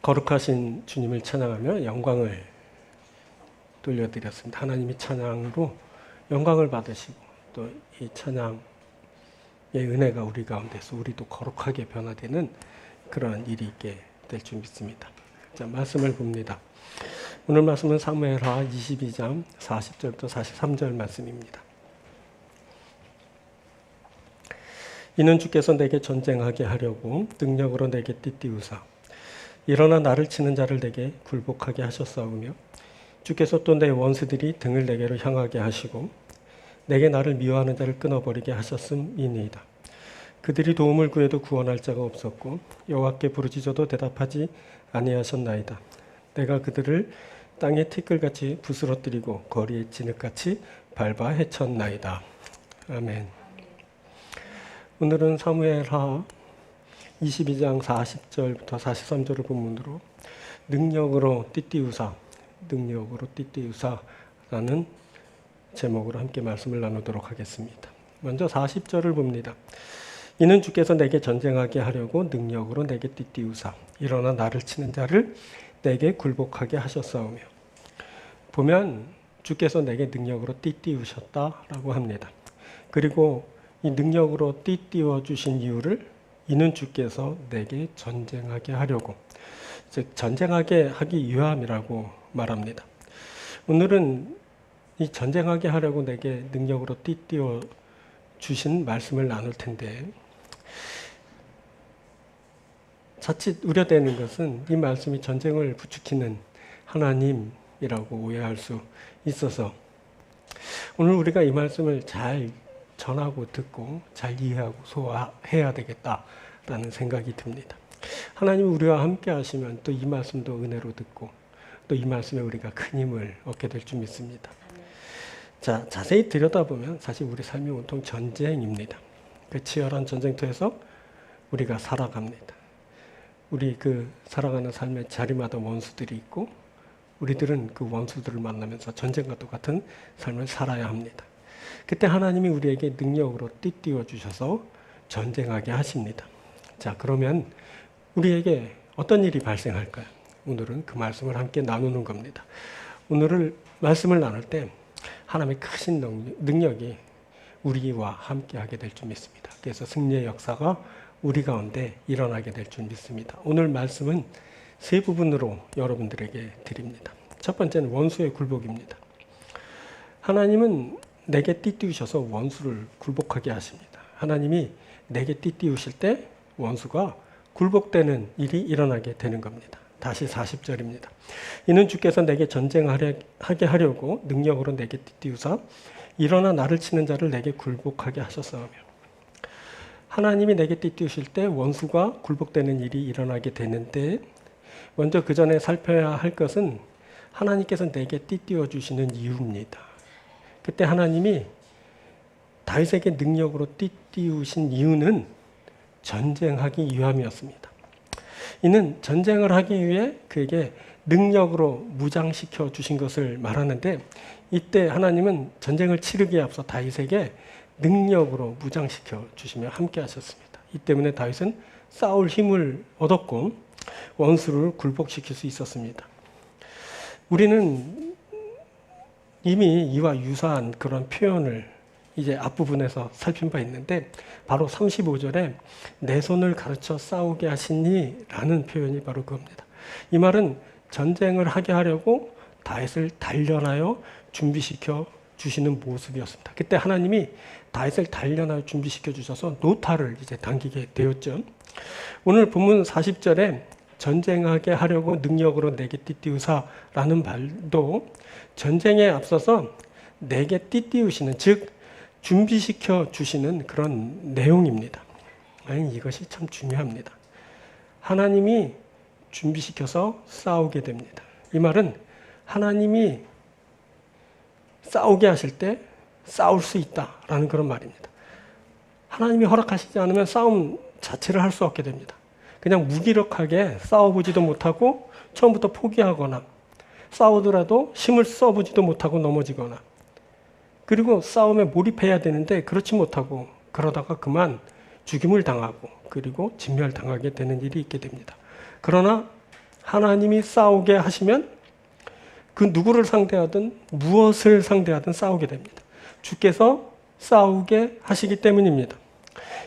거룩하신 주님을 찬양하며 영광을 돌려드렸습니다. 하나님이 찬양으로 영광을 받으시고 또 이 찬양의 은혜가 우리 가운데서 우리도 거룩하게 변화되는 그러한 일이 있게 될 줄 믿습니다. 자, 말씀을 봅니다. 오늘 말씀은 사무엘하 22장 40절부터 43절 말씀입니다. 이는 주께서 내게 전쟁하게 하려고 능력으로 내게 띠띠우사 일어나 나를 치는 자를 내게 굴복하게 하셨사오며 주께서 또 내 원수들이 등을 내게로 향하게 하시고 내게 나를 미워하는 자를 끊어버리게 하셨음이니이다. 그들이 도움을 구해도 구원할 자가 없었고 여호와께 부르짖어도 대답하지 아니하셨나이다. 내가 그들을 땅에 티끌같이 부스러뜨리고 거리에 진흙같이 밟아 헤쳤나이다. 아멘. 오늘은 사무엘하 22장 40절부터 43절을 본문으로 능력으로 띠띠우사라는 제목으로 함께 말씀을 나누도록 하겠습니다. 먼저 40절을 봅니다. 이는 주께서 내게 전쟁하게 하려고 능력으로 내게 띠띠우사 일어나 나를 치는 자를 내게 굴복하게 하셨사오며, 보면 주께서 내게 능력으로 띠띠우셨다라고 합니다. 그리고 이 능력으로 띠띠워 주신 이유를 이는 주께서 내게 전쟁하게 하려고, 즉 전쟁하게 하기 위함이라고 말합니다. 오늘은 이 전쟁하게 하려고 내게 능력으로 띠띠워 주신 말씀을 나눌 텐데, 자칫 우려되는 것은 이 말씀이 전쟁을 부추기는 하나님이라고 오해할 수 있어서 오늘 우리가 이 말씀을 잘 전하고 듣고 잘 이해하고 소화해야 되겠다라는 생각이 듭니다. 하나님이 우리와 함께 하시면 또 이 말씀도 은혜로 듣고 또 이 말씀에 우리가 큰 힘을 얻게 될 줄 믿습니다. 자, 자세히 들여다보면 사실 우리 삶이 온통 전쟁입니다. 그 치열한 전쟁터에서 우리가 살아갑니다. 우리 그 살아가는 삶의 자리마다 원수들이 있고 우리들은 그 원수들을 만나면서 전쟁과 똑같은 삶을 살아야 합니다. 그때 하나님이 우리에게 능력으로 띠띠워 주셔서 전쟁하게 하십니다. 자, 그러면 우리에게 어떤 일이 발생할까요? 오늘은 그 말씀을 함께 나누는 겁니다. 오늘 말씀을 나눌 때 하나님의 크신 능력이 우리와 함께 하게 될 줄 믿습니다. 그래서 승리의 역사가 우리 가운데 일어나게 될 줄 믿습니다. 오늘 말씀은 세 부분으로 여러분들에게 드립니다. 첫 번째는 원수의 굴복입니다. 하나님은 내게 띠띠우셔서 원수를 굴복하게 하십니다. 하나님이 내게 띠띠우실 때 원수가 굴복되는 일이 일어나게 되는 겁니다. 다시 40절입니다. 이는 주께서 내게 전쟁하게 하려고 능력으로 내게 띠띠우사 일어나 나를 치는 자를 내게 굴복하게 하셨사오며, 하나님이 내게 띠띠우실 때 원수가 굴복되는 일이 일어나게 되는데 먼저 그 전에 살펴야 할 것은 하나님께서 내게 띠띠워 주시는 이유입니다. 그때 하나님이 다윗에게 능력으로 띠띠우신 이유는 전쟁하기 위함이었습니다. 이는 전쟁을 하기 위해 그에게 능력으로 무장시켜 주신 것을 말하는데, 이때 하나님은 전쟁을 치르기에 앞서 다윗에게 능력으로 무장시켜 주시며 함께 하셨습니다. 이 때문에 다윗은 싸울 힘을 얻었고 원수를 굴복시킬 수 있었습니다. 우리는 이미 이와 유사한 그런 표현을 이제 앞부분에서 살핀 바 있는데, 바로 35절에 내 손을 가르쳐 싸우게 하시니 라는 표현이 바로 그겁니다. 이 말은 전쟁을 하게 하려고 다윗을 단련하여 준비시켜 주시는 모습이었습니다. 그때 하나님이 다윗을 단련하여 준비시켜 주셔서 노타를 이제 당기게 되었죠. 오늘 본문 40절에 전쟁하게 하려고 능력으로 내게 띠띠우사라는 말도 전쟁에 앞서서 내게 띠띠우시는, 즉 준비시켜 주시는 그런 내용입니다. 아니, 이것이 참 중요합니다. 하나님이 준비시켜서 싸우게 됩니다. 이 말은 하나님이 싸우게 하실 때 싸울 수 있다라는 그런 말입니다. 하나님이 허락하시지 않으면 싸움 자체를 할 수 없게 됩니다. 그냥 무기력하게 싸워보지도 못하고 처음부터 포기하거나 싸우더라도 힘을 써보지도 못하고 넘어지거나, 그리고 싸움에 몰입해야 되는데 그렇지 못하고 그러다가 그만 죽임을 당하고 그리고 진멸당하게 되는 일이 있게 됩니다. 그러나 하나님이 싸우게 하시면 그 누구를 상대하든 무엇을 상대하든 싸우게 됩니다. 주께서 싸우게 하시기 때문입니다.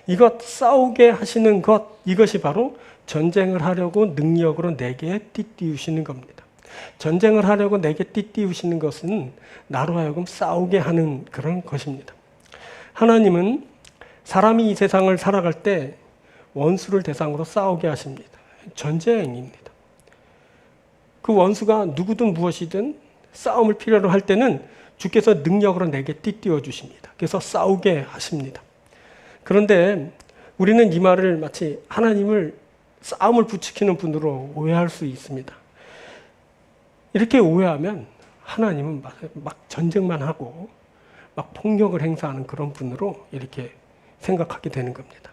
이것 싸우게 하시는 것, 이것이 바로 전쟁을 하려고 능력으로 내게 띠띠우시는 겁니다. 전쟁을 하려고 내게 띠띠우시는 것은 나로 하여금 싸우게 하는 그런 것입니다. 하나님은 사람이 이 세상을 살아갈 때 원수를 대상으로 싸우게 하십니다. 전쟁입니다. 그 원수가 누구든 무엇이든 싸움을 필요로 할 때는 주께서 능력으로 내게 띠띠워 주십니다. 그래서 싸우게 하십니다. 그런데 우리는 이 말을 마치 하나님을 싸움을 부추기는 분으로 오해할 수 있습니다. 이렇게 오해하면 하나님은 막 전쟁만 하고 막 폭력을 행사하는 그런 분으로 이렇게 생각하게 되는 겁니다.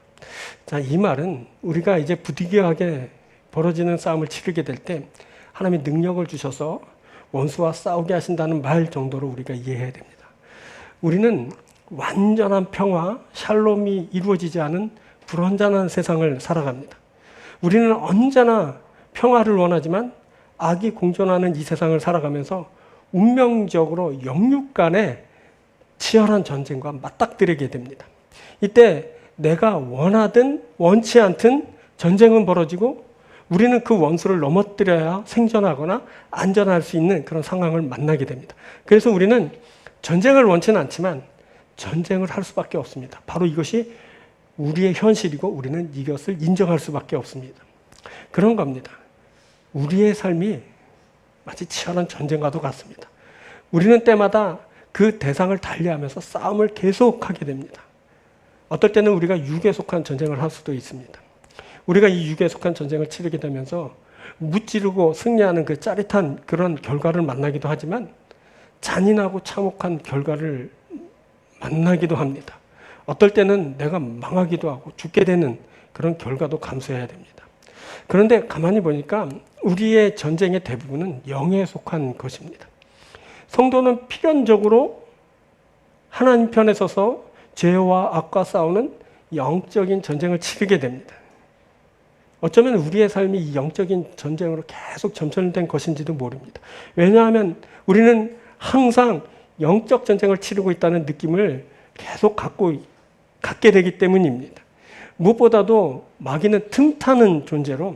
자, 이 말은 우리가 이제 부득이하게 벌어지는 싸움을 치르게 될 때 하나님이 능력을 주셔서 원수와 싸우게 하신다는 말 정도로 우리가 이해해야 됩니다. 우리는 완전한 평화, 샬롬이 이루어지지 않은 불완전한 세상을 살아갑니다. 우리는 언제나 평화를 원하지만 악이 공존하는 이 세상을 살아가면서 운명적으로 영육 간의 치열한 전쟁과 맞닥뜨리게 됩니다. 이때 내가 원하든 원치 않든 전쟁은 벌어지고 우리는 그 원수를 넘어뜨려야 생존하거나 안전할 수 있는 그런 상황을 만나게 됩니다. 그래서 우리는 전쟁을 원치는 않지만 전쟁을 할 수밖에 없습니다. 바로 이것이 우리의 현실이고 우리는 이것을 인정할 수밖에 없습니다. 그런 겁니다. 우리의 삶이 마치 치열한 전쟁과도 같습니다. 우리는 때마다 그 대상을 달리하면서 싸움을 계속하게 됩니다. 어떨 때는 우리가 육에 속한 전쟁을 할 수도 있습니다. 우리가 이 육에 속한 전쟁을 치르게 되면서 무찌르고 승리하는 그 짜릿한 그런 결과를 만나기도 하지만 잔인하고 참혹한 결과를 만나기도 합니다. 어떨 때는 내가 망하기도 하고 죽게 되는 그런 결과도 감수해야 됩니다. 그런데 가만히 보니까 우리의 전쟁의 대부분은 영에 속한 것입니다. 성도는 필연적으로 하나님 편에 서서 죄와 악과 싸우는 영적인 전쟁을 치르게 됩니다. 어쩌면 우리의 삶이 이 영적인 전쟁으로 계속 점철된 것인지도 모릅니다. 왜냐하면 우리는 항상 영적 전쟁을 치르고 있다는 느낌을 계속 갖게 되기 때문입니다. 무엇보다도 마귀는 틈타는 존재로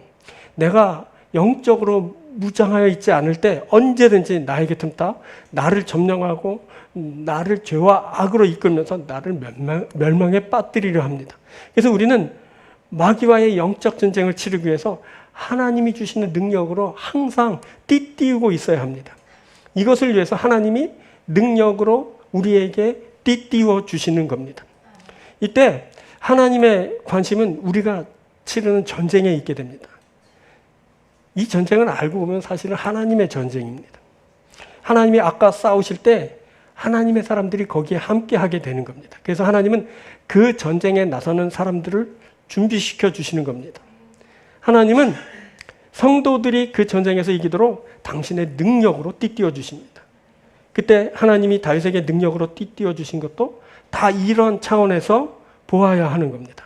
내가 영적으로 무장하여 있지 않을 때 언제든지 나에게 틈타 나를 점령하고 나를 죄와 악으로 이끌면서 나를 멸망에 빠뜨리려 합니다. 그래서 우리는 마귀와의 영적 전쟁을 치르기 위해서 하나님이 주시는 능력으로 항상 띠띠우고 있어야 합니다. 이것을 위해서 하나님이 능력으로 우리에게 띠띠워 주시는 겁니다. 이때 하나님의 관심은 우리가 치르는 전쟁에 있게 됩니다. 이 전쟁은 알고 보면 사실은 하나님의 전쟁입니다. 하나님이 아까 싸우실 때 하나님의 사람들이 거기에 함께 하게 되는 겁니다. 그래서 하나님은 그 전쟁에 나서는 사람들을 준비시켜 주시는 겁니다. 하나님은 성도들이 그 전쟁에서 이기도록 당신의 능력으로 띠띠워 주십니다. 그때 하나님이 다윗에게 능력으로 띠띠워 주신 것도 다 이런 차원에서 보아야 하는 겁니다.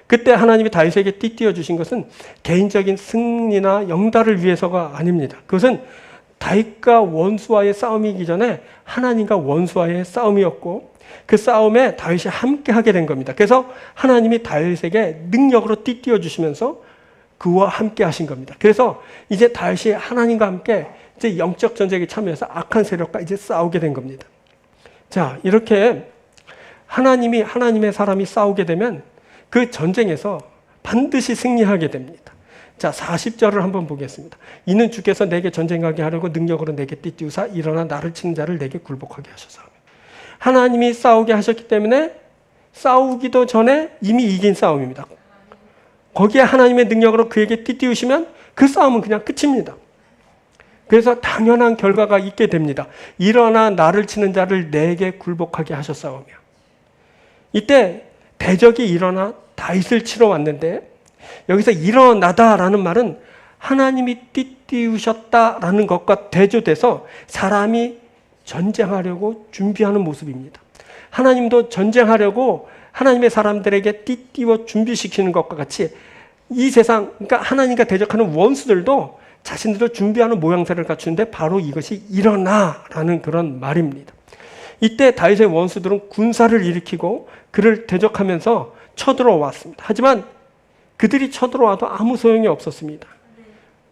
그때 하나님이 다윗에게 띠띠워 주신 것은 개인적인 승리나 영달을 위해서가 아닙니다. 그것은 다윗과 원수와의 싸움이기 전에 하나님과 원수와의 싸움이었고 그 싸움에 다윗이 함께 하게 된 겁니다. 그래서 하나님이 다윗에게 능력으로 띠띠워 주시면서 그와 함께 하신 겁니다. 그래서 이제 다윗이 하나님과 함께 이제 영적 전쟁에 참여해서 악한 세력과 이제 싸우게 된 겁니다. 자, 이렇게 하나님의 사람이 싸우게 되면 그 전쟁에서 반드시 승리하게 됩니다. 자, 40절을 한번 보겠습니다. 이는 주께서 내게 전쟁하게 하려고 능력으로 내게 띠띠우사 일어나 나를 치는 자를 내게 굴복하게 하셔서. 하나님이 싸우게 하셨기 때문에 싸우기도 전에 이미 이긴 싸움입니다. 거기에 하나님의 능력으로 그에게 띠띠우시면 그 싸움은 그냥 끝입니다. 그래서 당연한 결과가 있게 됩니다. 일어나 나를 치는 자를 내게 굴복하게 하셨사오며. 이때 대적이 일어나 다윗을 치러 왔는데 여기서 일어나다라는 말은 하나님이 띠띠우셨다라는 것과 대조돼서 사람이 전쟁하려고 준비하는 모습입니다. 하나님도 전쟁하려고 하나님의 사람들에게 띠띠워 준비시키는 것과 같이 이 세상, 그러니까 하나님과 대적하는 원수들도 자신들을 준비하는 모양새를 갖추는데 바로 이것이 일어나라는 그런 말입니다. 이때 다윗의 원수들은 군사를 일으키고 그를 대적하면서 쳐들어왔습니다. 하지만 그들이 쳐들어와도 아무 소용이 없었습니다.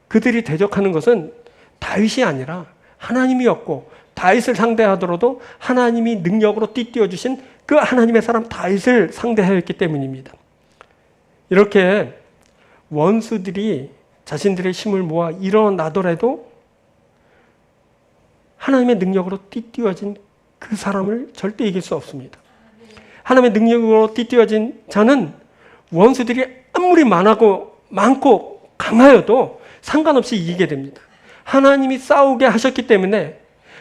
그들이 대적하는 것은 다윗이 아니라 하나님이었고, 다윗을 상대하더라도 하나님이 능력으로 띠띠어 주신 그 하나님의 사람 다윗을 상대하였기 때문입니다. 이렇게 원수들이 자신들의 힘을 모아 일어나더라도 하나님의 능력으로 띠띠어진 그 사람을 절대 이길 수 없습니다. 하나님의 능력으로 띠띠어진 자는 원수들이 아무리 많고 강하여도 상관없이 이기게 됩니다. 하나님이 싸우게 하셨기 때문에,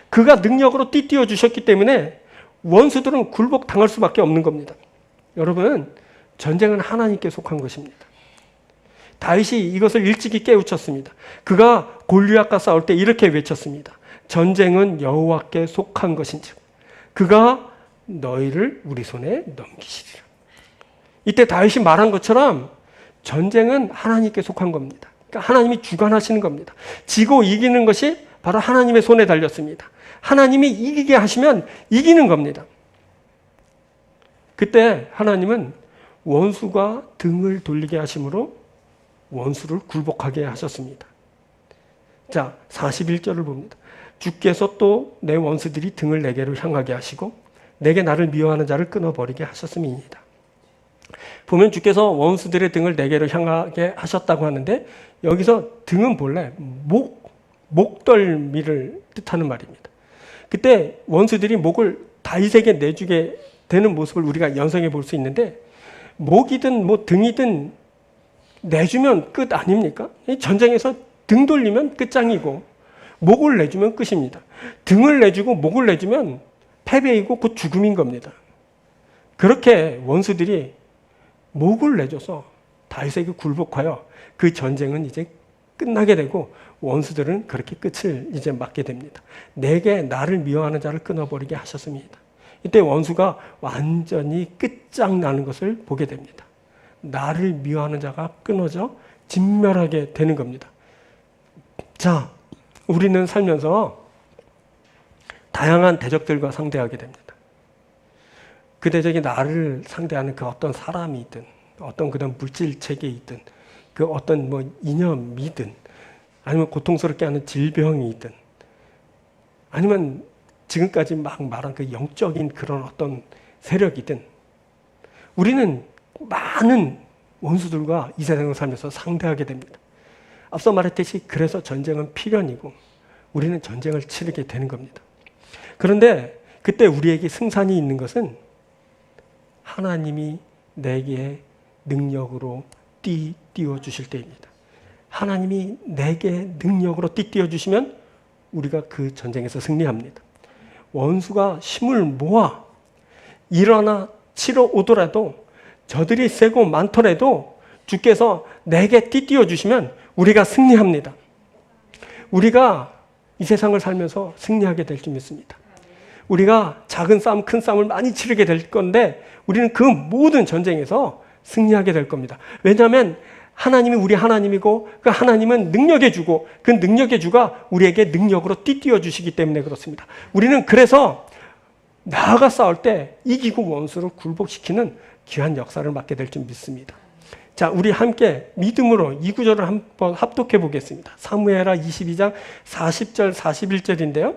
그가 능력으로 띠띠어 주셨기 때문에 원수들은 굴복당할 수밖에 없는 겁니다. 여러분, 전쟁은 하나님께 속한 것입니다. 다윗이 이것을 일찍이 깨우쳤습니다. 그가 골리앗과 싸울 때 이렇게 외쳤습니다. 전쟁은 여호와께 속한 것인즉 그가 너희를 우리 손에 넘기시리라. 이때 다윗이 말한 것처럼 전쟁은 하나님께 속한 겁니다. 그러니까 하나님이 주관하시는 겁니다. 지고 이기는 것이 바로 하나님의 손에 달렸습니다. 하나님이 이기게 하시면 이기는 겁니다. 그때 하나님은 원수가 등을 돌리게 하심으로 원수를 굴복하게 하셨습니다. 자, 41절을 봅니다. 주께서 또 내 원수들이 등을 내게로 향하게 하시고 내게 나를 미워하는 자를 끊어버리게 하셨음이니이다. 보면 주께서 원수들의 등을 내게로 향하게 하셨다고 하는데, 여기서 등은 본래 목덜미를 뜻하는 말입니다. 그때 원수들이 목을 다윗에게 내주게 되는 모습을 우리가 연상해 볼 수 있는데, 목이든 뭐 등이든 내주면 끝 아닙니까? 전쟁에서 등 돌리면 끝장이고 목을 내주면 끝입니다. 등을 내주고 목을 내주면 패배이고 곧 죽음인 겁니다. 그렇게 원수들이 목을 내줘서 다윗에게 굴복하여 그 전쟁은 이제 끝나게 되고 원수들은 그렇게 끝을 이제 맞게 됩니다. 내게 나를 미워하는 자를 끊어버리게 하셨습니다. 이때 원수가 완전히 끝장나는 것을 보게 됩니다. 나를 미워하는 자가 끊어져 진멸하게 되는 겁니다. 자, 우리는 살면서 다양한 대적들과 상대하게 됩니다. 그 대적이 나를 상대하는 그 어떤 사람이든, 어떤 그런 물질체계이든, 그 어떤 뭐 이념이든, 아니면 고통스럽게 하는 질병이든, 아니면 지금까지 막 말한 그 영적인 그런 어떤 세력이든, 우리는 많은 원수들과 이 세상을 살면서 상대하게 됩니다. 앞서 말했듯이 그래서 전쟁은 필연이고 우리는 전쟁을 치르게 되는 겁니다. 그런데 그때 우리에게 승산이 있는 것은 하나님이 내게 능력으로 띠띠어 주실 때입니다. 하나님이 내게 능력으로 띠띠어 주시면 우리가 그 전쟁에서 승리합니다. 원수가 힘을 모아 일어나 치러 오더라도, 저들이 세고 많더라도 주께서 내게 띠띠어 주시면 우리가 승리합니다. 우리가 이 세상을 살면서 승리하게 될 줄 믿습니다. 우리가 작은 싸움, 큰 싸움을 많이 치르게 될 건데 우리는 그 모든 전쟁에서 승리하게 될 겁니다. 왜냐하면 하나님이 우리 하나님이고 그 하나님은 능력의 주고 그 능력의 주가 우리에게 능력으로 띠띠어 주시기 때문에 그렇습니다. 우리는 그래서 나아가 싸울 때 이기고 원수를 굴복시키는 귀한 역사를 맡게 될 줄 믿습니다. 자, 우리 함께 믿음으로 이 구절을 한번 합독해 보겠습니다. 사무엘하 22장 40절 41절인데요.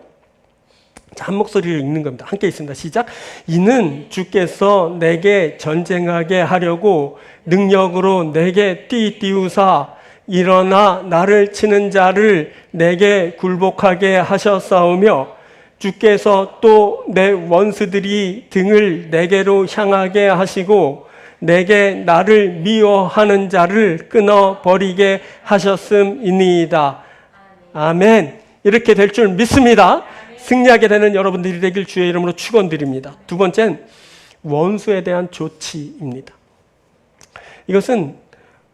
자, 한 목소리로 읽는 겁니다. 함께 있습니다. 시작. 이는 주께서 내게 전쟁하게 하려고 능력으로 내게 띠띠우사 일어나 나를 치는 자를 내게 굴복하게 하셨사오며 주께서 또 내 원수들이 등을 내게로 향하게 하시고 내게 나를 미워하는 자를 끊어버리게 하셨음이니이다. 아멘. 이렇게 될 줄 믿습니다. 승리하게 되는 여러분들이 되길 주의 이름으로 축원드립니다. 두 번째는 원수에 대한 조치입니다. 이것은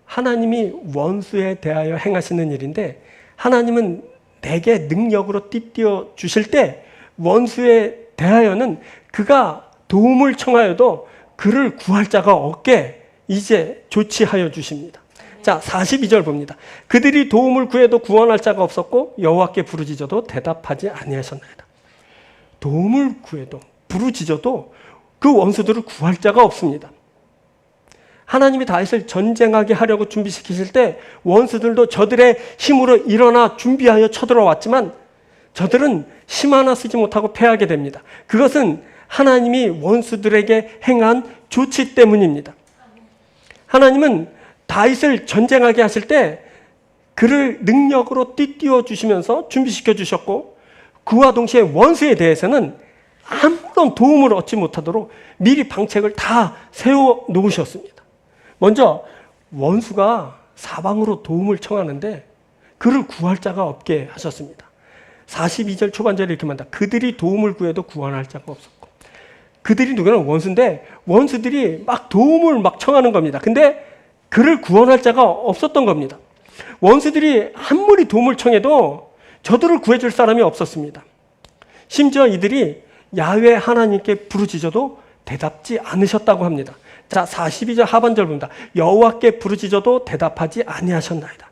하나님이 원수에 대하여 행하시는 일인데, 하나님은 내게 능력으로 띠띠어 주실 때 원수에 대하여는 그가 도움을 청하여도 그를 구할 자가 없게 이제 조치하여 주십니다. 자, 42절 봅니다. 그들이 도움을 구해도 구원할 자가 없었고 여호와께 부르짖어도 대답하지 아니하셨나이다. 도움을 구해도 부르짖어도 그 원수들을 구할 자가 없습니다. 하나님이 다윗을 전쟁하게 하려고 준비시키실 때 원수들도 저들의 힘으로 일어나 준비하여 쳐들어왔지만 저들은 힘 하나 쓰지 못하고 패하게 됩니다. 그것은 하나님이 원수들에게 행한 조치 때문입니다. 하나님은 다윗을 전쟁하게 하실 때 그를 능력으로 띠띠워 주시면서 준비시켜 주셨고 그와 동시에 원수에 대해서는 아무런 도움을 얻지 못하도록 미리 방책을 다 세워 놓으셨습니다. 먼저 원수가 사방으로 도움을 청하는데 그를 구할 자가 없게 하셨습니다. 42절 초반절에 이렇게 말한다. 그들이 도움을 구해도 구원할 자가 없었고. 그들이 누구냐면 원수인데 원수들이 막 도움을 막 청하는 겁니다. 근데 그를 구원할 자가 없었던 겁니다. 원수들이 아무리 도움을 청해도 저들을 구해줄 사람이 없었습니다. 심지어 이들이 야훼 하나님께 부르짖어도 대답지 않으셨다고 합니다. 자, 42절 하반절 봅니다. 여호와께 부르짖어도 대답하지 아니하셨나이다.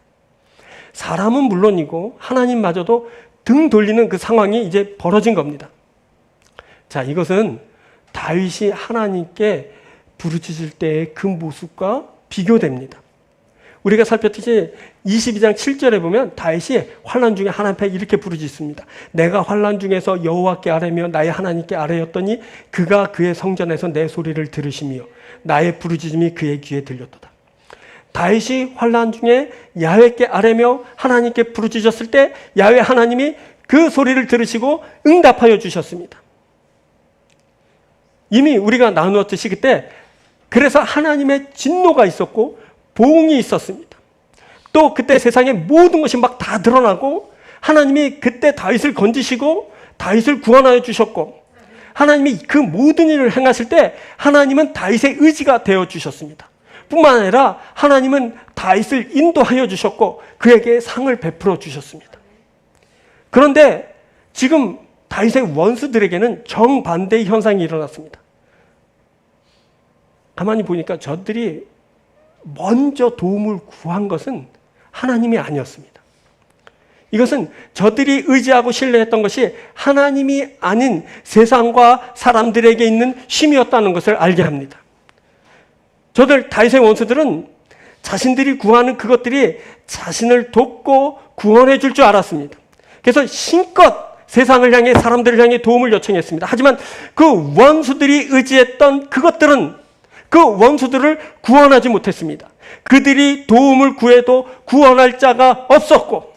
사람은 물론이고 하나님마저도 등 돌리는 그 상황이 이제 벌어진 겁니다. 자, 이것은 다윗이 하나님께 부르짖을 때의 그 모습과 비교됩니다. 우리가 살폈듯이 22장 7절에 보면 다윗이 환난 중에 하나님 앞에 이렇게 부르짖습니다. 내가 환난 중에서 여호와께 아뢰며 나의 하나님께 아뢰었더니 그가 그의 성전에서 내 소리를 들으시며 나의 부르짖음이 그의 귀에 들렸도다. 다윗이 환난 중에 야훼께 아뢰며 하나님께 부르짖었을 때 야훼 하나님이 그 소리를 들으시고 응답하여 주셨습니다. 이미 우리가 나누었듯이 그때 그래서 하나님의 진노가 있었고 보응이 있었습니다. 또 그때 세상의 모든 것이 막 다 드러나고 하나님이 그때 다윗을 건지시고 다윗을 구원하여 주셨고 하나님이 그 모든 일을 행하실 때 하나님은 다윗의 의지가 되어 주셨습니다. 뿐만 아니라 하나님은 다윗을 인도하여 주셨고 그에게 상을 베풀어 주셨습니다. 그런데 지금 다윗의 원수들에게는 정반대의 현상이 일어났습니다. 가만히 보니까 저들이 먼저 도움을 구한 것은 하나님이 아니었습니다. 이것은 저들이 의지하고 신뢰했던 것이 하나님이 아닌 세상과 사람들에게 있는 힘이었다는 것을 알게 합니다. 저들 다윗의 원수들은 자신들이 구하는 그것들이 자신을 돕고 구원해 줄 줄 알았습니다. 그래서 신껏 세상을 향해 사람들을 향해 도움을 요청했습니다. 하지만 그 원수들이 의지했던 그것들은 그 원수들을 구원하지 못했습니다. 그들이 도움을 구해도 구원할 자가 없었고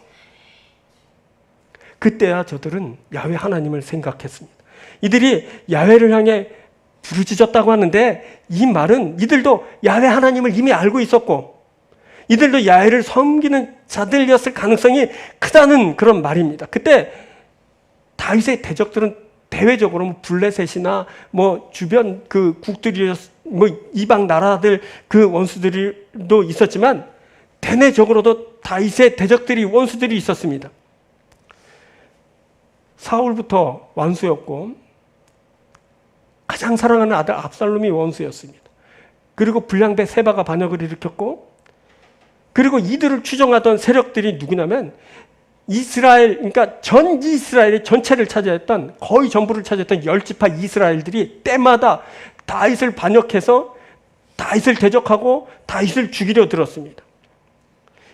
그때야 저들은 야훼 하나님을 생각했습니다. 이들이 야훼를 향해 부르짖었다고 하는데 이 말은 이들도 야훼 하나님을 이미 알고 있었고 이들도 야훼를 섬기는 자들이었을 가능성이 크다는 그런 말입니다. 그때 다윗의 대적들은 대외적으로 블레셋이나 주변 그 국들이 이방 나라들 그 원수들도 있었지만 대내적으로도 다윗의 대적들이 원수들이 있었습니다. 사울부터 원수였고 가장 사랑하는 아들 압살롬이 원수였습니다. 그리고 불량배 세바가 반역을 일으켰고 그리고 이들을 추종하던 세력들이 누구냐면 이스라엘, 그러니까 전 이스라엘의 전체를 차지했던 거의 전부를 차지했던 10지파 이스라엘들이 때마다 다윗을 반역해서 다윗을 대적하고 다윗을 죽이려 들었습니다.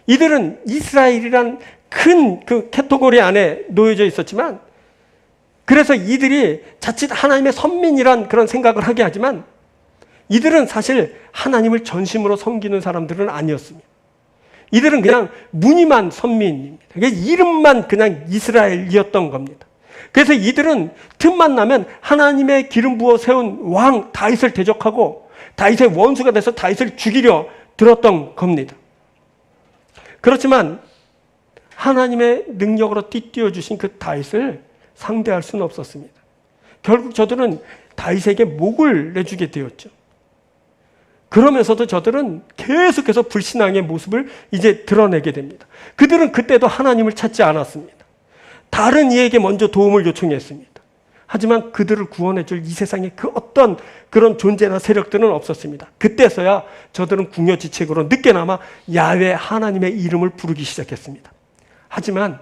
이들은 이스라엘이란 큰 그 카테고리 안에 놓여져 있었지만 그래서 이들이 자칫 하나님의 선민이란 그런 생각을 하게 하지만 이들은 사실 하나님을 전심으로 섬기는 사람들은 아니었습니다. 이들은 그냥 무늬만 선민입니다. 이름만 그냥 이스라엘이었던 겁니다. 그래서 이들은 틈만 나면 하나님의 기름 부어 세운 왕 다윗을 대적하고 다윗의 원수가 돼서 다윗을 죽이려 들었던 겁니다. 그렇지만 하나님의 능력으로 띠띠워 주신 그 다윗을 상대할 수는 없었습니다. 결국 저들은 다윗에게 목을 내주게 되었죠. 그러면서도 저들은 계속해서 불신앙의 모습을 이제 드러내게 됩니다. 그들은 그때도 하나님을 찾지 않았습니다. 다른 이에게 먼저 도움을 요청했습니다. 하지만 그들을 구원해 줄 이 세상에 그 어떤 그런 존재나 세력들은 없었습니다. 그때서야 저들은 궁여지책으로 늦게나마 야훼 하나님의 이름을 부르기 시작했습니다. 하지만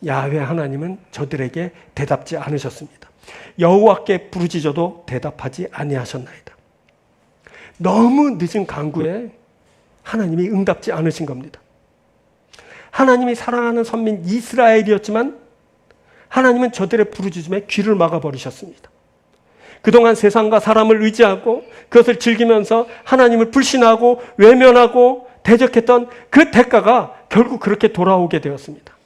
야훼 하나님은 저들에게 대답지 않으셨습니다. 여호와께 부르짖어도 대답하지 아니하셨나이다. 너무 늦은 간구에 하나님이 응답지 않으신 겁니다. 하나님이 사랑하는 선민 이스라엘이었지만 하나님은 저들의 부르짖음에 귀를 막아버리셨습니다. 그동안 세상과 사람을 의지하고 그것을 즐기면서 하나님을 불신하고 외면하고 대적했던 그 대가가 결국 그렇게 돌아오게 되었습니다.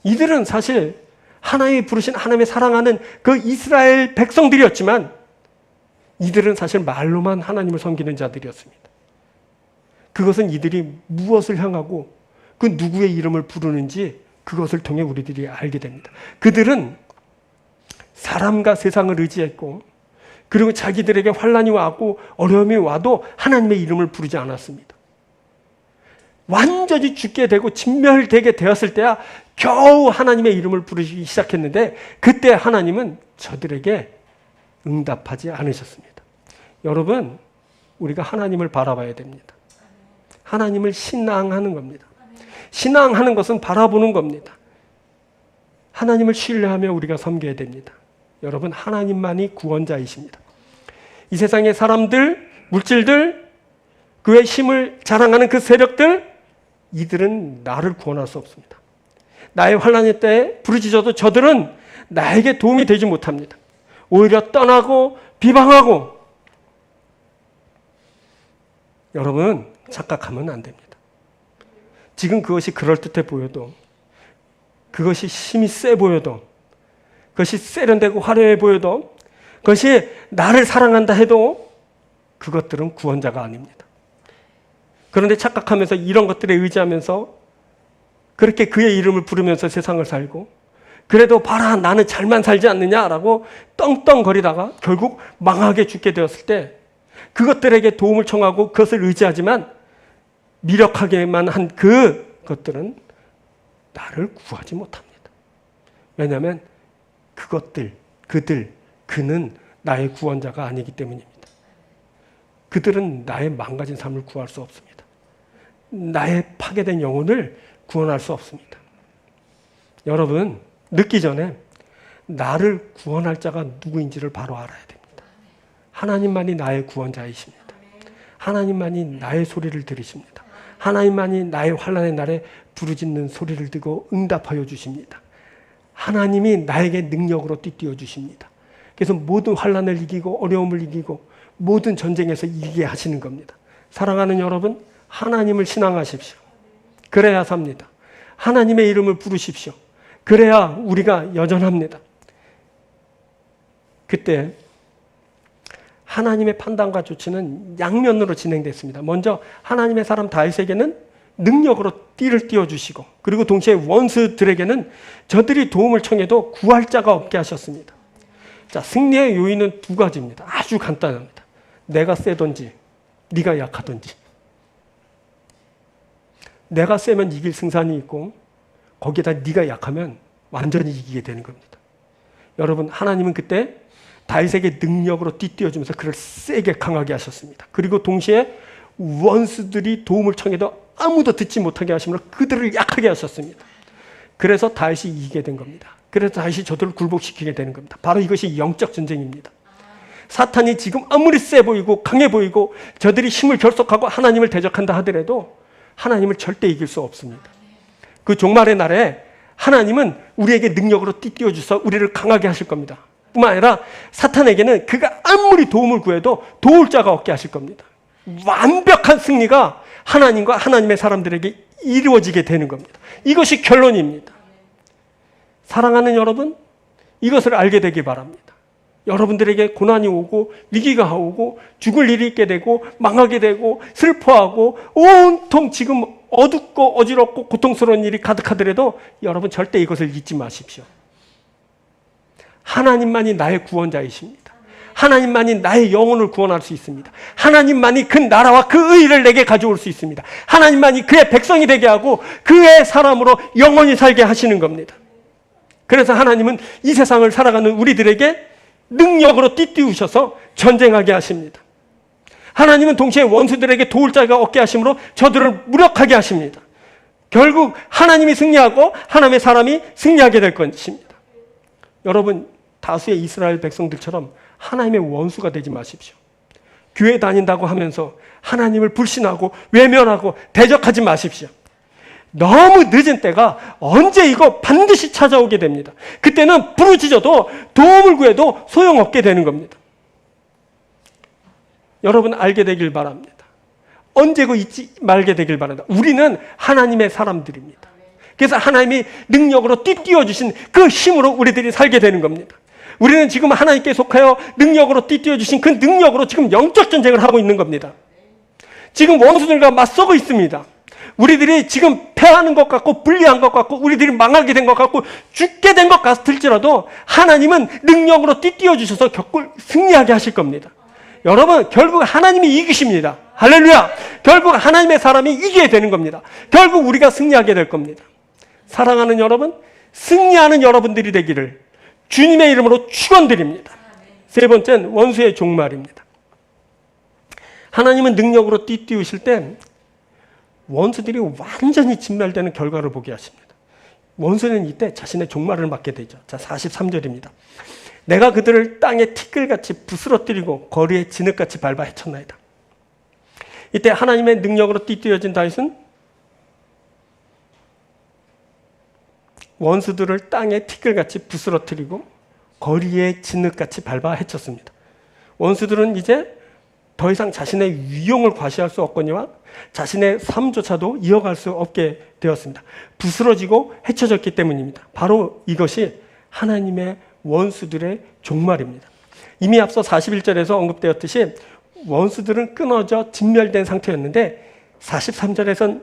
이들은 사실 하나님이 부르신 하나님의 사랑하는 그 이스라엘 백성들이었지만 이들은 사실 말로만 하나님을 섬기는 자들이었습니다. 그것은 이들이 무엇을 향하고 그 누구의 이름을 부르는지 그것을 통해 우리들이 알게 됩니다. 그들은 사람과 세상을 의지했고 그리고 자기들에게 환난이 와고 어려움이 와도 하나님의 이름을 부르지 않았습니다. 완전히 죽게 되고 진멸되게 되었을 때야 겨우 하나님의 이름을 부르기 시작했는데 그때 하나님은 저들에게 응답하지 않으셨습니다. 여러분, 우리가 하나님을 바라봐야 됩니다. 하나님을 신앙하는 겁니다. 신앙하는 것은 바라보는 겁니다. 하나님을 신뢰하며 우리가 섬겨야 됩니다. 여러분, 하나님만이 구원자이십니다. 이 세상의 사람들, 물질들, 그의 힘을 자랑하는 그 세력들, 이들은 나를 구원할 수 없습니다. 나의 환난의 때에 부르짖어도 저들은 나에게 도움이 되지 못합니다. 오히려 떠나고 비방하고. 여러분, 착각하면 안 됩니다. 지금 그것이 그럴듯해 보여도, 그것이 힘이 세 보여도, 그것이 세련되고 화려해 보여도, 그것이 나를 사랑한다 해도 그것들은 구원자가 아닙니다. 그런데 착각하면서 이런 것들에 의지하면서 그렇게 그의 이름을 부르면서 세상을 살고, 그래도 봐라 나는 잘만 살지 않느냐라고 떵떵거리다가 결국 망하게 죽게 되었을 때 그것들에게 도움을 청하고 그것을 의지하지만 미력하게만 한 그것들은 나를 구하지 못합니다. 왜냐하면 그는 나의 구원자가 아니기 때문입니다. 그들은 나의 망가진 삶을 구할 수 없습니다. 나의 파괴된 영혼을 구원할 수 없습니다. 여러분, 늦기 전에 나를 구원할 자가 누구인지를 바로 알아야 됩니다. 하나님만이 나의 구원자이십니다. 하나님만이 나의 소리를 들으십니다. 하나님만이 나의 환난의 날에 부르짖는 소리를 듣고 응답하여 주십니다. 하나님이 나에게 능력으로 띠띠어 주십니다. 그래서 모든 환난을 이기고 어려움을 이기고 모든 전쟁에서 이기게 하시는 겁니다. 사랑하는 여러분, 하나님을 신앙하십시오. 그래야 삽니다. 하나님의 이름을 부르십시오. 그래야 우리가 여전합니다. 그때 하나님의 판단과 조치는 양면으로 진행됐습니다. 먼저 하나님의 사람 다윗에게는 능력으로 띠를 띄워주시고, 그리고 동시에 원수들에게는 저들이 도움을 청해도 구할 자가 없게 하셨습니다. 자, 승리의 요인은 두 가지입니다. 아주 간단합니다. 내가 세든지 네가 약하든지. 내가 세면 이길 승산이 있고 거기에다 네가 약하면 완전히 이기게 되는 겁니다. 여러분, 하나님은 그때 다윗에게 능력으로 띠띠어주면서 그를 세게 강하게 하셨습니다. 그리고 동시에 원수들이 도움을 청해도 아무도 듣지 못하게 하시면서 그들을 약하게 하셨습니다. 그래서 다윗이 이기게 된 겁니다. 그래서 다윗이 저들을 굴복시키게 되는 겁니다. 바로 이것이 영적 전쟁입니다. 사탄이 지금 아무리 세 보이고 강해 보이고 저들이 힘을 결속하고 하나님을 대적한다 하더라도 하나님을 절대 이길 수 없습니다. 그 종말의 날에 하나님은 우리에게 능력으로 띠띠어 주셔서 우리를 강하게 하실 겁니다. 뿐만 아니라 사탄에게는 그가 아무리 도움을 구해도 도울 자가 없게 하실 겁니다. 완벽한 승리가 하나님과 하나님의 사람들에게 이루어지게 되는 겁니다. 이것이 결론입니다. 사랑하는 여러분, 이것을 알게 되기 바랍니다. 여러분들에게 고난이 오고 위기가 오고 죽을 일이 있게 되고 망하게 되고 슬퍼하고 온통 지금 어둡고 어지럽고 고통스러운 일이 가득하더라도 여러분 절대 이것을 잊지 마십시오. 하나님만이 나의 구원자이십니다. 하나님만이 나의 영혼을 구원할 수 있습니다. 하나님만이 그 나라와 그 의를 내게 가져올 수 있습니다. 하나님만이 그의 백성이 되게 하고 그의 사람으로 영원히 살게 하시는 겁니다. 그래서 하나님은 이 세상을 살아가는 우리들에게 능력으로 띠띠우셔서 전쟁하게 하십니다. 하나님은 동시에 원수들에게 도울 자가 없게 하심으로 저들을 무력하게 하십니다. 결국 하나님이 승리하고 하나님의 사람이 승리하게 될 것입니다. 여러분, 다수의 이스라엘 백성들처럼 하나님의 원수가 되지 마십시오. 교회 다닌다고 하면서 하나님을 불신하고 외면하고 대적하지 마십시오. 너무 늦은 때가 언제 이거 반드시 찾아오게 됩니다. 그때는 부르짖어도 도움을 구해도 소용없게 되는 겁니다. 여러분 알게 되길 바랍니다. 언제고 잊지 말게 되길 바랍니다. 우리는 하나님의 사람들입니다. 그래서 하나님이 능력으로 띠띠워주신 그 힘으로 우리들이 살게 되는 겁니다. 우리는 지금 하나님께 속하여 능력으로 띠띠워주신 그 능력으로 지금 영적 전쟁을 하고 있는 겁니다. 지금 원수들과 맞서고 있습니다. 우리들이 지금 패하는 것 같고 불리한 것 같고 우리들이 망하게 된 것 같고 죽게 된 것 같을지라도 하나님은 능력으로 띠띠워 주셔서 승리하게 하실 겁니다. 여러분, 결국 하나님이 이기십니다. 할렐루야! 결국 하나님의 사람이 이기게 되는 겁니다. 결국 우리가 승리하게 될 겁니다. 사랑하는 여러분, 승리하는 여러분들이 되기를 주님의 이름으로 축원드립니다. 세 번째는 원수의 종말입니다. 하나님은 능력으로 띠띠우실 때 원수들이 완전히 진멸되는 결과를 보게 하십니다. 원수는 이때 자신의 종말을 맞게 되죠. 자, 43절입니다. 내가 그들을 땅에 티끌같이 부스러뜨리고 거리에 진흙같이 밟아 헤쳤나이다. 이때 하나님의 능력으로 띠띠어진 다윗은 원수들을 땅에 티끌같이 부스러뜨리고 거리에 진흙같이 밟아 헤쳤습니다. 원수들은 이제 더 이상 자신의 위용을 과시할 수 없거니와 자신의 삶조차도 이어갈 수 없게 되었습니다. 부스러지고 헤쳐졌기 때문입니다. 바로 이것이 하나님의 원수들의 종말입니다. 이미 앞서 41절에서 언급되었듯이 원수들은 끊어져 진멸된 상태였는데 43절에선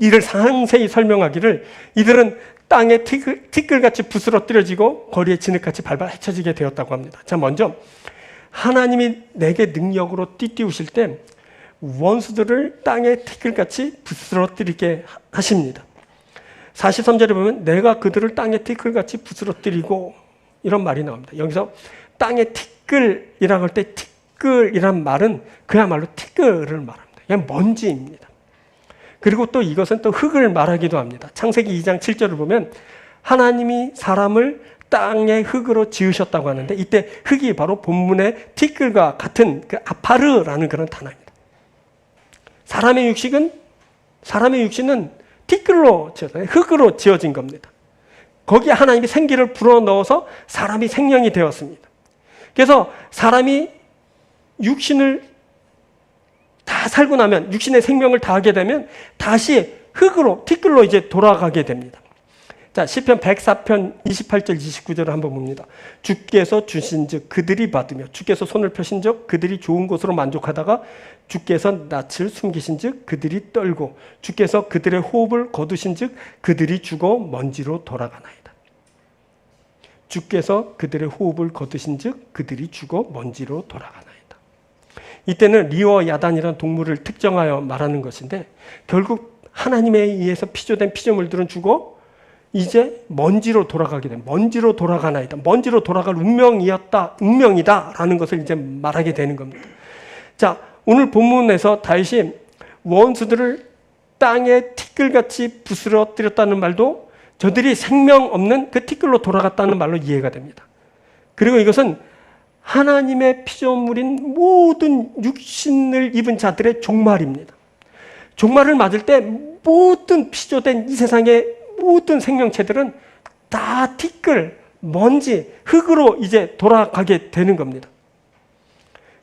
이를 상세히 설명하기를 이들은 땅에 티끌같이 부스러뜨려지고 거리에 진흙같이 밟아 헤쳐지게 되었다고 합니다. 자, 먼저 하나님이 내게 능력으로 띠띠우실 때 원수들을 땅에 티끌같이 부스러뜨리게 하십니다. 43절에 보면 내가 그들을 땅에 티끌같이 부스러뜨리고 이런 말이 나옵니다. 여기서 땅에 티끌이라고 할 때 티끌이란 말은 그야말로 티끌을 말합니다. 그냥 먼지입니다. 그리고 또 이것은 또 흙을 말하기도 합니다. 창세기 2장 7절을 보면 하나님이 사람을 땅의 흙으로 지으셨다고 하는데 이때 흙이 바로 본문의 티끌과 같은 그 아파르라는 그런 단어입니다. 사람의 육신은 티끌로 지어져요. 흙으로 지어진 겁니다. 거기에 하나님이 생기를 불어넣어서 사람이 생명이 되었습니다. 그래서 사람이 육신을 다 살고 나면 육신의 생명을 다하게 되면 다시 흙으로 티끌로 이제 돌아가게 됩니다. 자, 시편 104편 28절 29절을 한번 봅니다. 주께서 주신즉 그들이 받으며 주께서 손을 펴신즉 그들이 좋은 곳으로 만족하다가 주께서 낯을 숨기신즉 그들이 떨고 주께서 그들의 호흡을 거두신즉 그들이 죽어 먼지로 돌아가나이다. 주께서 그들의 호흡을 거두신즉 그들이 죽어 먼지로 돌아가나이다. 이때는 리와 야단이라는 동물을 특정하여 말하는 것인데 결국 하나님에 의해서 피조된 피조물들은 죽어 이제 먼지로 돌아가게 된 먼지로 돌아가나이다. 먼지로 돌아갈 운명이다라는 것을 이제 말하게 되는 겁니다. 자, 오늘 본문에서 다윗이 원수들을 땅에 티끌같이 부스러뜨렸다는 말도 저들이 생명 없는 그 티끌로 돌아갔다는 말로 이해가 됩니다. 그리고 이것은 하나님의 피조물인 모든 육신을 입은 자들의 종말입니다. 종말을 맞을 때 모든 피조된 이 세상의 모든 생명체들은 다 티끌, 먼지, 흙으로 이제 돌아가게 되는 겁니다.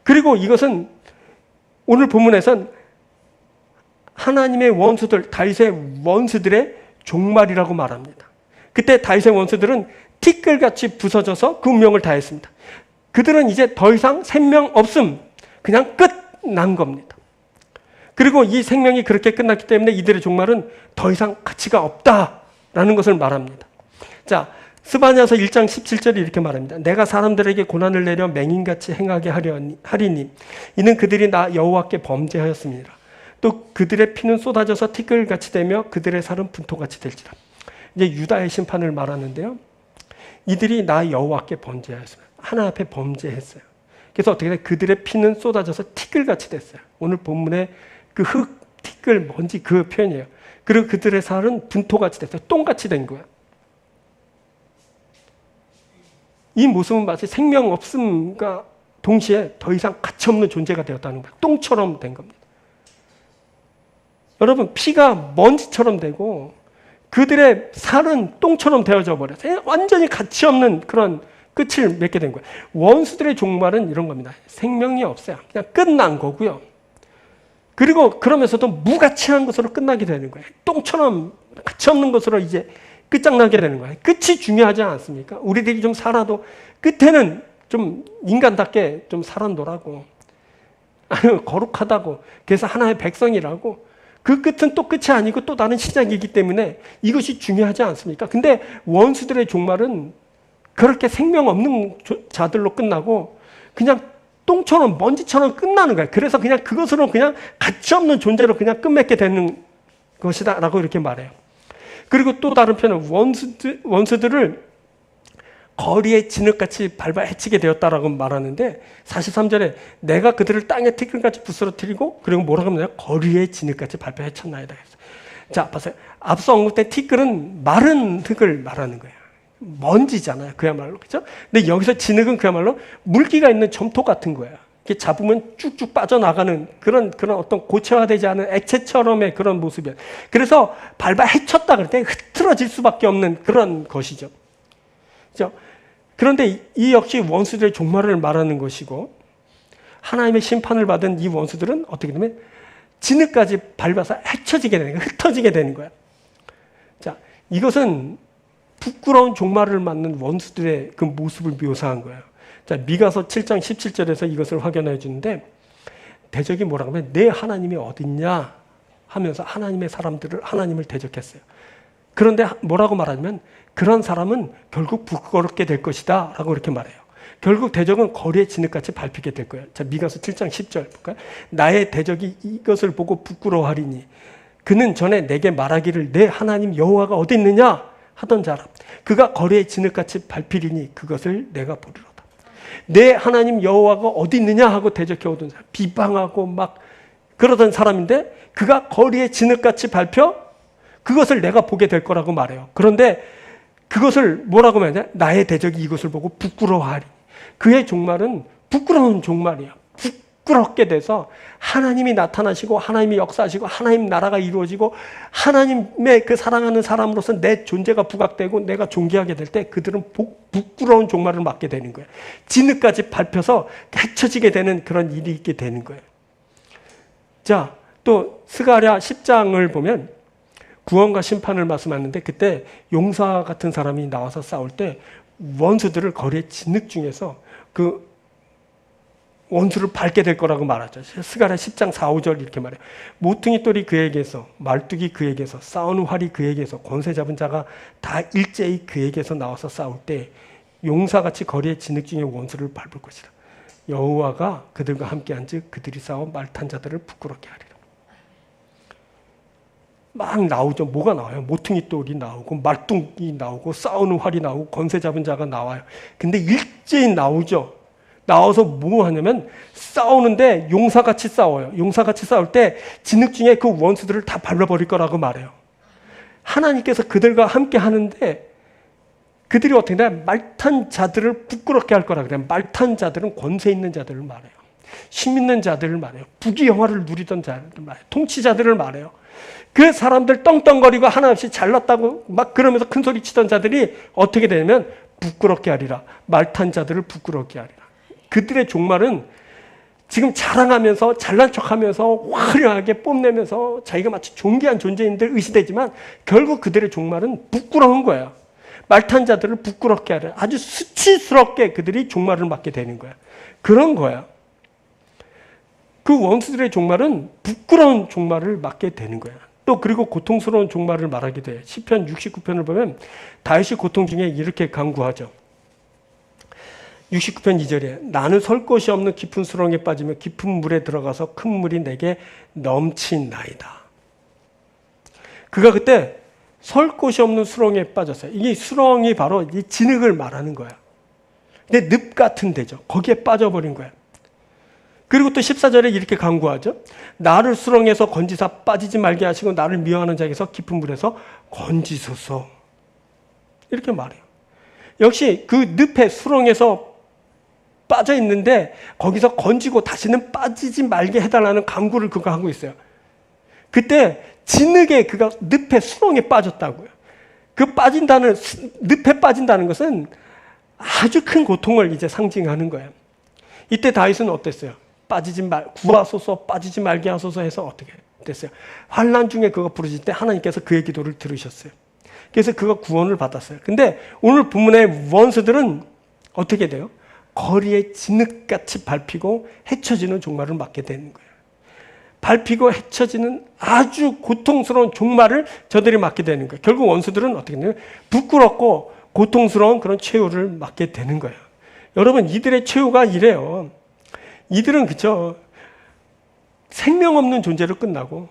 그리고 이것은 오늘 본문에선 하나님의 원수들, 다윗의 원수들의 종말이라고 말합니다. 그때 다윗의 원수들은 티끌같이 부서져서 그 운명을 다했습니다. 그들은 이제 더 이상 생명 없음, 그냥 끝난 겁니다. 그리고 이 생명이 그렇게 끝났기 때문에 이들의 종말은 더 이상 가치가 없다라는 것을 말합니다. 자, 스바냐서 1장 17절이 이렇게 말합니다. 내가 사람들에게 고난을 내려 맹인같이 행하게 하리니 이는 그들이 나 여호와께 범죄하였습니다. 또 그들의 피는 쏟아져서 티끌같이 되며 그들의 살은 분토같이 될지라. 이제 유다의 심판을 말하는데요. 이들이 나 여호와께 범죄하였어요. 하나님 앞에 범죄했어요. 그래서 어떻게 돼? 그들의 피는 쏟아져서 티끌같이 됐어요. 오늘 본문의 그 흙, 티끌, 먼지 그 표현이에요. 그리고 그들의 살은 분토같이 됐어요. 똥같이 된 거예요. 이 모습은 마치 생명 없음과 동시에 더 이상 가치없는 존재가 되었다는 거예요. 똥처럼 된 겁니다. 여러분, 피가 먼지처럼 되고 그들의 살은 똥처럼 되어져 버려서 완전히 가치없는 그런 끝을 맺게 된 거예요. 원수들의 종말은 이런 겁니다. 생명이 없어요. 그냥 끝난 거고요. 그리고 그러면서도 무가치한 것으로 끝나게 되는 거예요. 똥처럼 가치없는 것으로 이제 끝장나게 되는 거예요. 끝이 중요하지 않습니까? 우리들이 좀 살아도 끝에는 좀 인간답게 좀 살아노라고, 거룩하다고, 그래서 하나의 백성이라고, 그 끝은 또 끝이 아니고 또 다른 시작이기 때문에 이것이 중요하지 않습니까? 근데 원수들의 종말은 그렇게 생명 없는 자들로 끝나고 그냥 똥처럼 먼지처럼 끝나는 거예요. 그래서 그냥 그것으로 그냥 가치없는 존재로 그냥 끝맺게 되는 것이다 라고 이렇게 말해요. 그리고 또 다른 편은 원수들을 거리에 진흙같이 밟아 해치게 되었다라고 말하는데 43절에 내가 그들을 땅에 티끌같이 부스러뜨리고 그리고 뭐라고 하면 거리에 진흙같이 밟아 해쳤나이다. 자, 보세요. 앞서 언급된 티끌은 마른 흙을 말하는 거예요. 먼지잖아요. 그야말로. 그죠? 근데 여기서 진흙은 그야말로 물기가 있는 점토 같은 거예요. 이렇게 잡으면 쭉쭉 빠져나가는 그런 어떤 고체화되지 않은 액체처럼의 그런 모습이에요. 그래서 밟아 해쳤다 그럴 때 흐트러질 수밖에 없는 그런 것이죠. 그죠? 그런데 이 역시 원수들의 종말을 말하는 것이고 하나님의 심판을 받은 이 원수들은 어떻게 되면 진흙까지 밟아서 헤쳐지게 되는 거예요. 흩어지게 되는 거예요. 자, 이것은 부끄러운 종말을 맞는 원수들의 그 모습을 묘사한 거예요. 자, 미가서 7장 17절에서 이것을 확인해 주는데 대적이 뭐라고 하면 내 하나님이 어딨냐 하면서 하나님의 사람들을 하나님을 대적했어요. 그런데 뭐라고 말하냐면 그런 사람은 결국 부끄럽게 될 것이다 라고 이렇게 말해요. 결국 대적은 거리에 진흙같이 밟히게 될 거예요. 자, 미가서 7장 10절 볼까요? 나의 대적이 이것을 보고 부끄러워하리니 그는 전에 내게 말하기를 내 하나님 여호와가 어디 있느냐 하던 자라. 그가 거리에 진흙같이 밟히리니 그것을 내가 보리로다. 내 하나님 여호와가 어디 있느냐 하고 대적해 오던 사람, 비방하고 막 그러던 사람인데 그가 거리에 진흙같이 밟혀 그것을 내가 보게 될 거라고 말해요. 그런데 그것을 뭐라고 하냐? 나의 대적이 이것을 보고 부끄러워하리. 그의 종말은 부끄러운 종말이에요. 부끄럽게 돼서 하나님이 나타나시고 하나님이 역사하시고 하나님 나라가 이루어지고 하나님의 그 사랑하는 사람으로서 내 존재가 부각되고 내가 존귀하게 될 때 그들은 부끄러운 종말을 맞게 되는 거예요. 진흙까지 밟혀서 헤쳐지게 되는 그런 일이 있게 되는 거예요. 자, 또 스가랴 10장을 보면 구원과 심판을 말씀하는데 그때 용사 같은 사람이 나와서 싸울 때 원수들을 거리에 진흙 중에서 그 원수를 밟게 될 거라고 말하죠. 스가랴 10장 4, 5절 이렇게 말해요. 모퉁이 돌이 그에게서 말뚝이 그에게서 싸우는 활이 그에게서 권세 잡은 자가 다 일제히 그에게서 나와서 싸울 때 용사같이 거리에 진흙 중에 원수를 밟을 것이다. 여호와가 그들과 함께 한즉 그들이 싸워 말탄 자들을 부끄럽게 하리라. 막 나오죠. 뭐가 나와요? 모퉁이 돌이 나오고 말뚝이 나오고 싸우는 활이 나오고 권세 잡은 자가 나와요. 근데 일제히 나오죠. 나와서 뭐 하냐면 싸우는데 용사같이 싸워요. 용사같이 싸울 때 진흙 중에 그 원수들을 다 밟아버릴 거라고 말해요. 하나님께서 그들과 함께 하는데 그들이 어떻게 되냐? 말탄 자들을 부끄럽게 할 거라 그래요. 말탄 자들은 권세 있는 자들을 말해요. 힘 있는 자들을 말해요. 부귀영화를 누리던 자들을 말해요. 통치자들을 말해요. 그 사람들 떵떵거리고 하나 없이 잘났다고 막 그러면서 큰 소리 치던 자들이 어떻게 되냐면 부끄럽게 하리라. 말탄 자들을 부끄럽게 하리라. 그들의 종말은 지금 자랑하면서 잘난 척하면서 화려하게 뽐내면서 자기가 마치 존귀한 존재인 듯 의시되지만 결국 그들의 종말은 부끄러운 거예요. 말탄 자들을 부끄럽게 하리라. 아주 수치스럽게 그들이 종말을 맞게 되는 거야. 그런 거야. 그 원수들의 종말은 부끄러운 종말을 맞게 되는 거야. 또 그리고 고통스러운 종말을 말하게 돼. 시편 69편을 보면 다윗이 고통 중에 이렇게 간구하죠. 69편 2절에 나는 설 곳이 없는 깊은 수렁에 빠지며 깊은 물에 들어가서 큰 물이 내게 넘친나이다. 그가 그때 설 곳이 없는 수렁에 빠졌어요. 이게 수렁이 바로 이 진흙을 말하는 거야. 근데 늪 같은 데죠. 거기에 빠져버린 거야. 그리고 또 14절에 이렇게 강구하죠. 나를 수렁에서 건지사 빠지지 말게 하시고 나를 미워하는 자에게서 깊은 물에서 건지소서. 이렇게 말해요. 역시 그 늪에 수렁에서 빠져 있는데 거기서 건지고 다시는 빠지지 말게 해달라는 강구를 그가 하고 있어요. 그때 진흙에 그가 늪에 수렁에 빠졌다고요. 그 빠진다는 늪에 빠진다는 것은 아주 큰 고통을 이제 상징하는 거예요. 이때 다윗은 어땠어요? 구하소서 빠지지 말게 하소서 해서 어떻게 됐어요? 환난 중에 그가 부르실 때 하나님께서 그의 기도를 들으셨어요. 그래서 그가 구원을 받았어요. 근데 오늘 본문의 원수들은 어떻게 돼요? 거리에 진흙같이 밟히고 헤쳐지는 종말을 맞게 되는 거예요. 밟히고 헤쳐지는 아주 고통스러운 종말을 저들이 맞게 되는 거예요. 결국 원수들은 어떻게 되냐면 부끄럽고 고통스러운 그런 최후를 맞게 되는 거예요. 여러분, 이들의 최후가 이래요. 이들은 그저 생명 없는 존재로 끝나고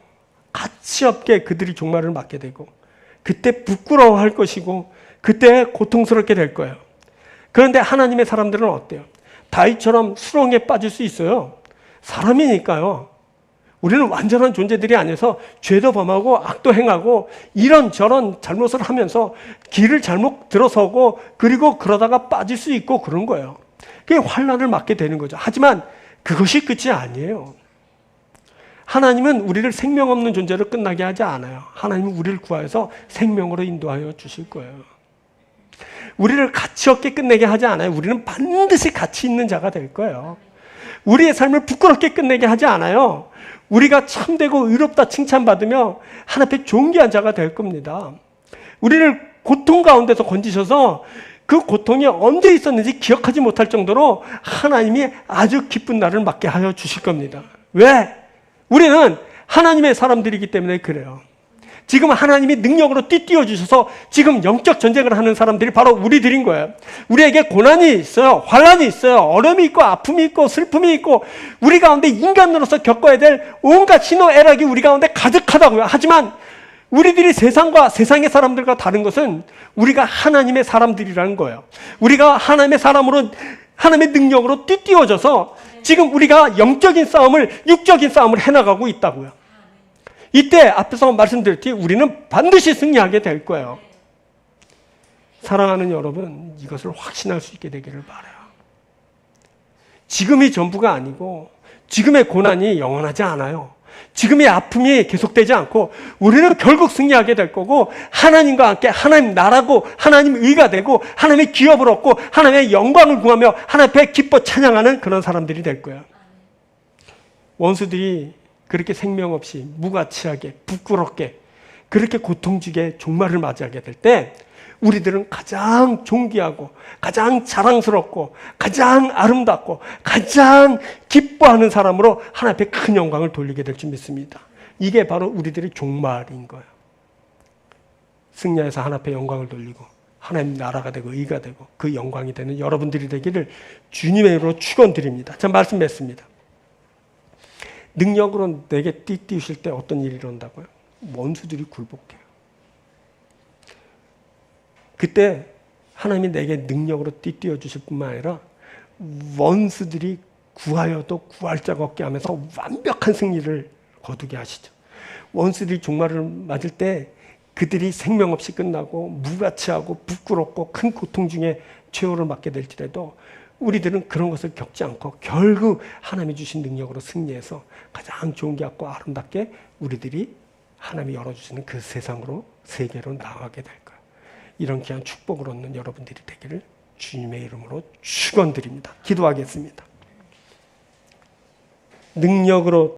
가치 없게 그들이 종말을 맞게 되고 그때 부끄러워할 것이고 그때 고통스럽게 될 거예요. 그런데 하나님의 사람들은 어때요? 다윗처럼 수렁에 빠질 수 있어요. 사람이니까요. 우리는 완전한 존재들이 아니어서 죄도 범하고 악도 행하고 이런저런 잘못을 하면서 길을 잘못 들어서고 그리고 그러다가 빠질 수 있고 그런 거예요. 그게 환난을 맞게 되는 거죠. 하지만 그것이 끝이 아니에요. 하나님은 우리를 생명 없는 존재로 끝나게 하지 않아요. 하나님은 우리를 구하여서 생명으로 인도하여 주실 거예요. 우리를 가치 없게 끝내게 하지 않아요. 우리는 반드시 가치 있는 자가 될 거예요. 우리의 삶을 부끄럽게 끝내게 하지 않아요. 우리가 참되고 의롭다 칭찬받으며 하나님 앞에 존귀한 자가 될 겁니다. 우리를 고통 가운데서 건지셔서 그 고통이 언제 있었는지 기억하지 못할 정도로 하나님이 아주 기쁜 날을 맞게 하여 주실 겁니다. 왜? 우리는 하나님의 사람들이기 때문에 그래요. 지금 하나님이 능력으로 띠띠워 주셔서 지금 영적 전쟁을 하는 사람들이 바로 우리들인 거예요. 우리에게 고난이 있어요. 환난이 있어요. 어려움이 있고 아픔이 있고 슬픔이 있고 우리 가운데 인간으로서 겪어야 될 온갖 희노애락이 우리 가운데 가득하다고요. 하지만 우리들이 세상의 사람들과 다른 것은 우리가 하나님의 사람들이라는 거예요. 우리가 하나님의 사람으로 하나님의 능력으로 띠띠워져서 지금 우리가 영적인 싸움을 육적인 싸움을 해나가고 있다고요. 이때 앞에서 말씀드렸듯이 우리는 반드시 승리하게 될 거예요. 사랑하는 여러분, 이것을 확신할 수 있게 되기를 바라요. 지금이 전부가 아니고 지금의 고난이 영원하지 않아요. 지금의 아픔이 계속되지 않고 우리는 결국 승리하게 될 거고 하나님과 함께 하나님 나라고 하나님 의가 되고 하나님의 기업을 얻고 하나님의 영광을 구하며 하나님 앞에 기뻐 찬양하는 그런 사람들이 될 거예요. 원수들이 그렇게 생명 없이 무가치하게 부끄럽게 그렇게 고통지게 종말을 맞이하게 될 때 우리들은 가장 존귀하고 가장 자랑스럽고 가장 아름답고 가장 기뻐하는 사람으로 하나님 앞에 큰 영광을 돌리게 될 줄 믿습니다. 이게 바로 우리들의 종말인 거예요. 승리해서 하나님 앞에 영광을 돌리고 하나님 나라가 되고 의가 되고 그 영광이 되는 여러분들이 되기를 주님의 이름으로 축원드립니다. 자, 말씀 맺습니다. 능력으로 내게 띠띠우실 때 어떤 일이 일어난다고요? 원수들이 굴복해요. 그때 하나님이 내게 능력으로 띠띠워 주실 뿐만 아니라 원수들이 구하여도 구할 자가 없게 하면서 완벽한 승리를 거두게 하시죠. 원수들이 종말을 맞을 때 그들이 생명 없이 끝나고 무가치하고 부끄럽고 큰 고통 중에 최후를 맞게 될지라도 우리들은 그런 것을 겪지 않고 결국 하나님이 주신 능력으로 승리해서 가장 좋은 게 같고 아름답게 우리들이 하나님이 열어주시는 그 세상으로 세계로 나아가게 될 거예요. 이런 귀한 축복을 얻는 여러분들이 되기를 주님의 이름으로 축원드립니다. 기도하겠습니다. 능력으로